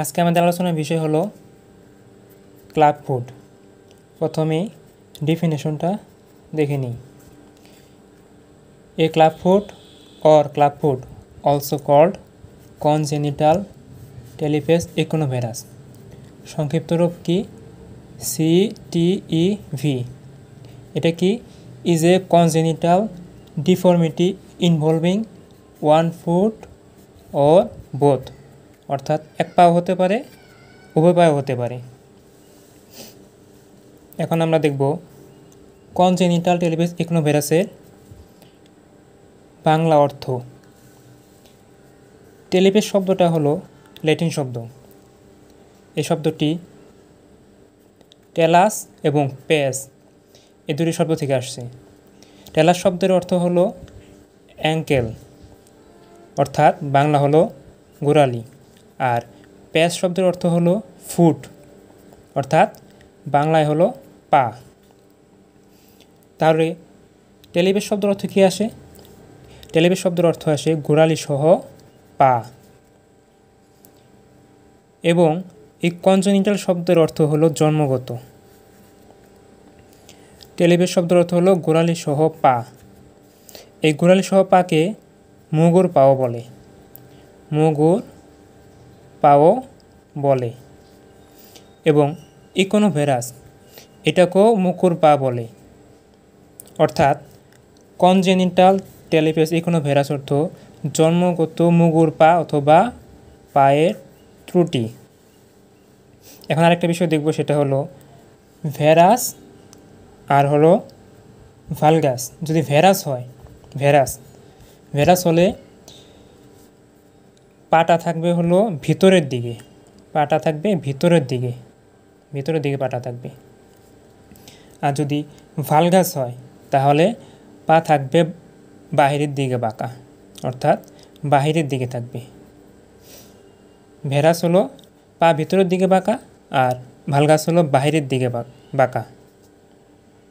আজকে আমাদের আলোচনার বিষয় হলো ক্লাব ফুট। প্রথমে ডেফিনেশনটা দেখে নিই। A club foot or club foot also called congenital talipes equinovarus, সংক্ষিপ্ত রূপ কি CTEV। এটা কি is a congenital deformity involving one foot or both, অর্থাৎ এক পাও হতে পারে, উভয় পাও হতে পারে। এখন আমরা দেখব কনজেনিটাল টেলিপ্যাথ ইকোনোভেরাসের বাংলা অর্থ। টেলিপ্যাথ শব্দটা হলো ল্যাটিন শব্দ। এই শব্দটি টেলাস এবং প্যাস এই দুটি শব্দ থেকে আসছে। টেলাস শব্দের অর্থ হলো অ্যাঙ্কেল, অর্থাৎ বাংলা হলো গোড়ালি, আর প্যাস শব্দের অর্থ হলো ফুট, অর্থাৎ বাংলায় হলো পা। তাহলে টেলিপ্যাথ শব্দের অর্থ কী আসে? টেলিপ্যাথ শব্দের অর্থ আসে গোড়ালি সহ পা, এবং এই কনজেনিটাল শব্দের অর্থ হলো জন্মগত। টেলিপ্যাথ শব্দের অর্থ হলো গোড়ালি সহ পা। এই গোড়ালি সহ পাকে মুগুর পাও বলে, মুগুর পাও বলে। এবং ইকোনোভেরাস এটাকেও মুকুর পা বলে। অর্থাৎ কনজেনিটাল টেলিপ্যাথ ইকোনোভেরাস অর্থ জন্মগত মুগুর পা অথবা পায়ের ত্রুটি। এখন আরেকটা বিষয় দেখব, সেটা হলো ভেরাস আর হলো ভালগাস। যদি ভেরাস হয়, ভেরাস হলে পাটা থাকবে হলো ভিতরের দিকে, পাটা থাকবে ভিতরের দিকে পাটা থাকবে। আর যদি ভালগাস হয় তাহলে পা থাকবে বাহিরের দিকে বাঁকা, অর্থাৎ বাহিরের দিকে থাকবে। ভেরাস হলো পা ভিতরের দিকে বাঁকা, আর ভালগাস হলো বাহিরের দিকে বাঁকা।